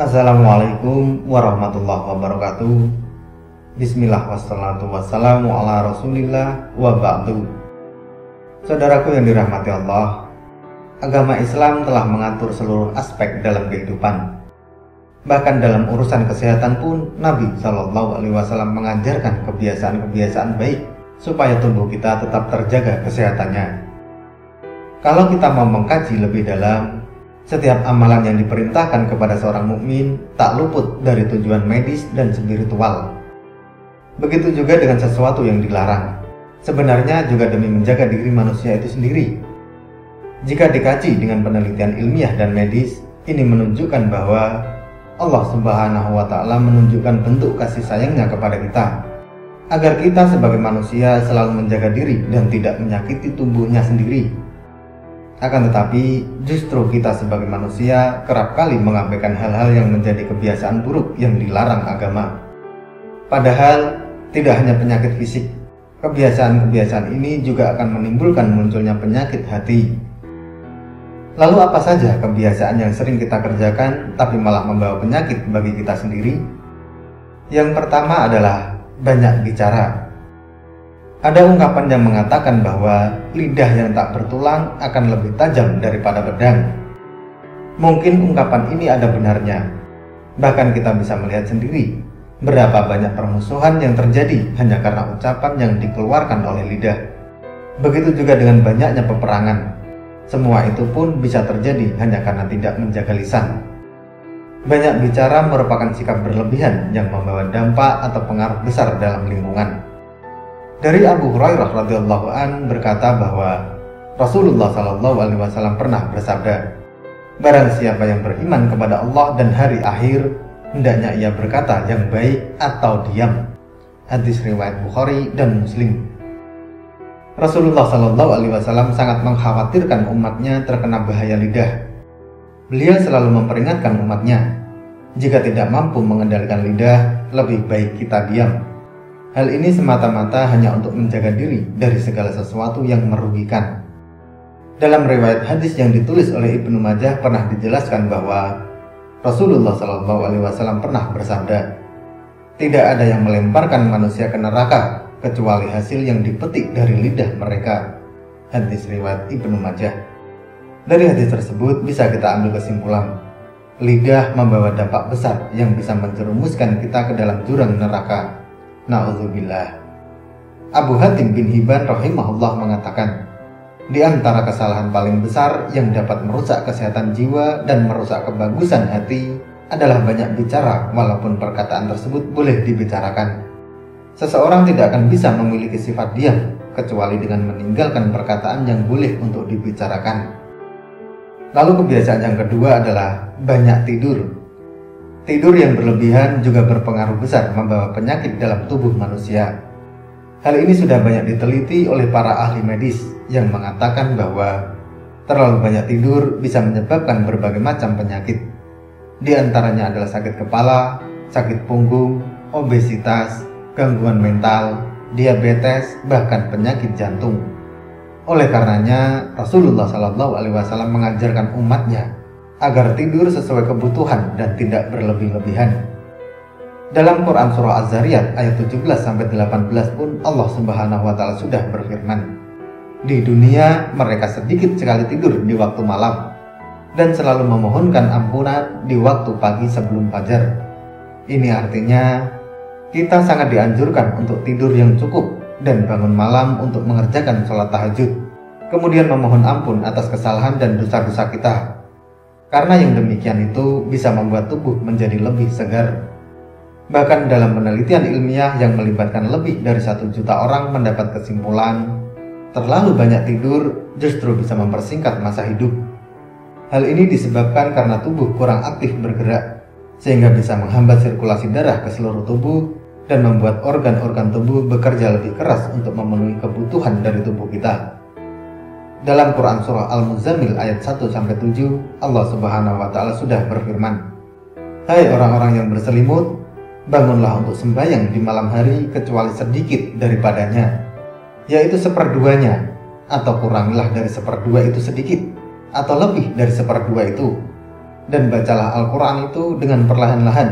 Assalamualaikum warahmatullahi wabarakatuh. Bismillah wassalatu wassalamu ala rasulillah wa ba'du. Saudaraku yang dirahmati Allah, agama Islam telah mengatur seluruh aspek dalam kehidupan. Bahkan dalam urusan kesehatan pun Nabi SAW mengajarkan kebiasaan-kebiasaan baik supaya tubuh kita tetap terjaga kesehatannya. Kalau kita mau mengkaji lebih dalam, setiap amalan yang diperintahkan kepada seorang mukmin tak luput dari tujuan medis dan spiritual. Begitu juga dengan sesuatu yang dilarang, sebenarnya juga demi menjaga diri manusia itu sendiri. Jika dikaji dengan penelitian ilmiah dan medis, ini menunjukkan bahwa Allah Subhanahu wa Ta'ala menunjukkan bentuk kasih sayangnya kepada kita, agar kita sebagai manusia selalu menjaga diri dan tidak menyakiti tubuhnya sendiri. Akan tetapi, justru kita sebagai manusia kerap kali mengabaikan hal-hal yang menjadi kebiasaan buruk yang dilarang agama. Padahal, tidak hanya penyakit fisik, kebiasaan-kebiasaan ini juga akan menimbulkan munculnya penyakit hati. Lalu apa saja kebiasaan yang sering kita kerjakan tapi malah membawa penyakit bagi kita sendiri? Yang pertama adalah banyak bicara. Ada ungkapan yang mengatakan bahwa lidah yang tak bertulang akan lebih tajam daripada pedang. Mungkin ungkapan ini ada benarnya. Bahkan kita bisa melihat sendiri berapa banyak permusuhan yang terjadi hanya karena ucapan yang dikeluarkan oleh lidah. Begitu juga dengan banyaknya peperangan. Semua itu pun bisa terjadi hanya karena tidak menjaga lisan. Banyak bicara merupakan sikap berlebihan yang membawa dampak atau pengaruh besar dalam lingkungan. Dari Abu Hurairah radhiyallahu an berkata bahwa Rasulullah SAW pernah bersabda, "Barang siapa yang beriman kepada Allah dan hari akhir, hendaknya ia berkata yang baik atau diam." Hadis riwayat Bukhari dan Muslim. Rasulullah SAW sangat mengkhawatirkan umatnya terkena bahaya lidah. Beliau selalu memperingatkan umatnya, jika tidak mampu mengendalikan lidah, lebih baik kita diam. Hal ini semata-mata hanya untuk menjaga diri dari segala sesuatu yang merugikan. Dalam riwayat hadis yang ditulis oleh Ibnu Majah pernah dijelaskan bahwa Rasulullah SAW pernah bersabda, "Tidak ada yang melemparkan manusia ke neraka kecuali hasil yang dipetik dari lidah mereka." Hadis riwayat Ibnu Majah. Dari hadis tersebut bisa kita ambil kesimpulan, lidah membawa dampak besar yang bisa menjerumuskan kita ke dalam jurang neraka. Na'udzubillah. Abu Hatim bin Hibban rahimahullah mengatakan, di antara kesalahan paling besar yang dapat merusak kesehatan jiwa dan merusak kebagusan hati adalah banyak bicara walaupun perkataan tersebut boleh dibicarakan. Seseorang tidak akan bisa memiliki sifat diam kecuali dengan meninggalkan perkataan yang boleh untuk dibicarakan. Lalu kebiasaan yang kedua adalah banyak tidur. Tidur yang berlebihan juga berpengaruh besar membawa penyakit dalam tubuh manusia. Hal ini sudah banyak diteliti oleh para ahli medis yang mengatakan bahwa terlalu banyak tidur bisa menyebabkan berbagai macam penyakit. Di antaranya adalah sakit kepala, sakit punggung, obesitas, gangguan mental, diabetes, bahkan penyakit jantung. Oleh karenanya, Rasulullah SAW mengajarkan umatnya agar tidur sesuai kebutuhan dan tidak berlebih-lebihan. Dalam Quran Surah Az-Zariyat ayat 17-18 pun Allah Subhanahu wa Ta'ala sudah berfirman, "Di dunia mereka sedikit sekali tidur di waktu malam dan selalu memohonkan ampunan di waktu pagi sebelum fajar." Ini artinya kita sangat dianjurkan untuk tidur yang cukup dan bangun malam untuk mengerjakan sholat tahajud, kemudian memohon ampun atas kesalahan dan dosa-dosa kita. Karena yang demikian itu bisa membuat tubuh menjadi lebih segar. Bahkan dalam penelitian ilmiah yang melibatkan lebih dari 1 juta orang mendapat kesimpulan, terlalu banyak tidur justru bisa mempersingkat masa hidup. Hal ini disebabkan karena tubuh kurang aktif bergerak, sehingga bisa menghambat sirkulasi darah ke seluruh tubuh dan membuat organ-organ tubuh bekerja lebih keras untuk memenuhi kebutuhan dari tubuh kita. Dalam Quran Surah Al-Muzammil ayat 1-7, Allah Subhanahu wa Ta'ala sudah berfirman, "Hai orang-orang yang berselimut, bangunlah untuk sembahyang di malam hari kecuali sedikit daripadanya, yaitu seperduanya, atau kurangilah dari seperdua itu sedikit, atau lebih dari seperdua itu. dan bacalah Al-Quran itu dengan perlahan-lahan.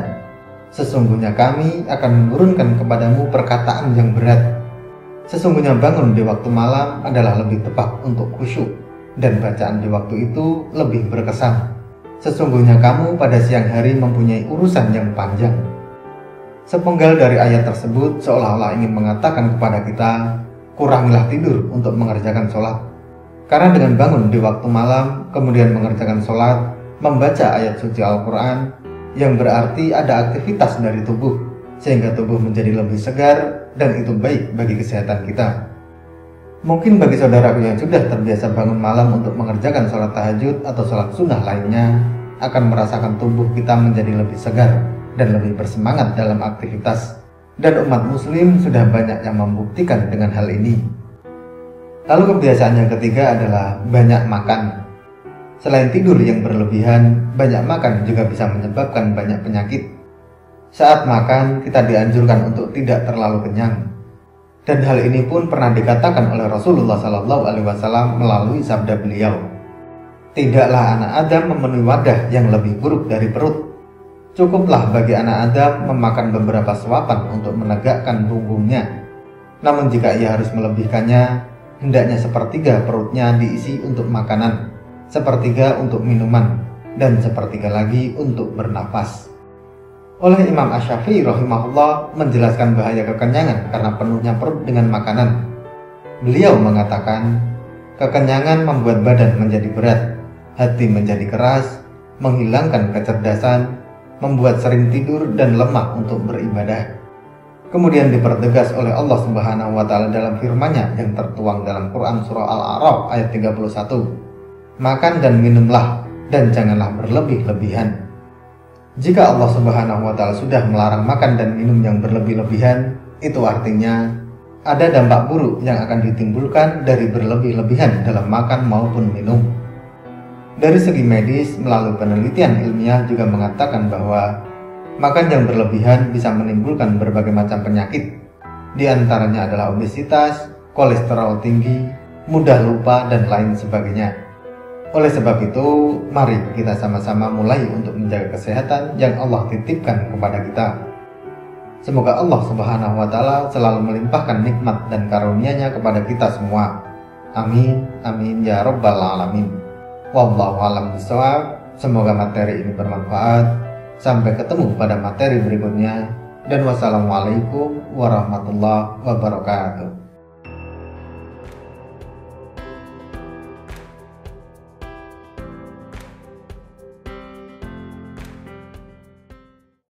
Sesungguhnya kami akan menurunkan kepadamu perkataan yang berat. Sesungguhnya bangun di waktu malam adalah lebih tepat untuk khusyuk, dan bacaan di waktu itu lebih berkesan. Sesungguhnya kamu pada siang hari mempunyai urusan yang panjang. Sepenggal dari ayat tersebut seolah-olah ingin mengatakan kepada kita, kurangilah tidur untuk mengerjakan sholat. Karena dengan bangun di waktu malam, kemudian mengerjakan sholat, membaca ayat suci Al-Quran, yang berarti ada aktivitas dari tubuh, sehingga tubuh menjadi lebih segar, dan itu baik bagi kesehatan kita. Mungkin bagi saudaraku yang sudah terbiasa bangun malam untuk mengerjakan sholat tahajud atau sholat sunnah lainnya, akan merasakan tubuh kita menjadi lebih segar dan lebih bersemangat dalam aktivitas. Dan umat muslim sudah banyak yang membuktikan dengan hal ini. Lalu kebiasaan yang ketiga adalah banyak makan. Selain tidur yang berlebihan, banyak makan juga bisa menyebabkan banyak penyakit. Saat makan, kita dianjurkan untuk tidak terlalu kenyang. Dan hal ini pun pernah dikatakan oleh Rasulullah SAW melalui sabda beliau, tidaklah anak Adam memenuhi wadah yang lebih buruk dari perut. Cukuplah bagi anak Adam memakan beberapa suapan untuk menegakkan punggungnya. Namun jika ia harus melebihkannya, hendaknya sepertiga perutnya diisi untuk makanan, sepertiga untuk minuman, dan sepertiga lagi untuk bernafas. Oleh Imam Asy-Syafi'i rahimahullah menjelaskan bahaya kekenyangan karena penuhnya perut dengan makanan. Beliau mengatakan, kekenyangan membuat badan menjadi berat, hati menjadi keras, menghilangkan kecerdasan, membuat sering tidur dan lemah untuk beribadah. Kemudian dipertegas oleh Allah Subhanahu wa taala dalam firman-Nya yang tertuang dalam Quran surah Al-A'raf ayat 31. Makan dan minumlah dan janganlah berlebih-lebihan. Jika Allah Subhanahu wa taala sudah melarang makan dan minum yang berlebih-lebihan, itu artinya ada dampak buruk yang akan ditimbulkan dari berlebih-lebihan dalam makan maupun minum. Dari segi medis, melalui penelitian ilmiah juga mengatakan bahwa makan yang berlebihan bisa menimbulkan berbagai macam penyakit. Di antaranya adalah obesitas, kolesterol tinggi, mudah lupa, dan lain sebagainya. Oleh sebab itu, mari kita sama-sama mulai untuk menjaga kesehatan yang Allah titipkan kepada kita. Semoga Allah Subhanahu wa taala selalu melimpahkan nikmat dan karunia-Nya kepada kita semua. Amin, amin ya rabbal alamin. Wallahu a'lam bishawab. Semoga materi ini bermanfaat. Sampai ketemu pada materi berikutnya. Dan wassalamualaikum warahmatullahi wabarakatuh.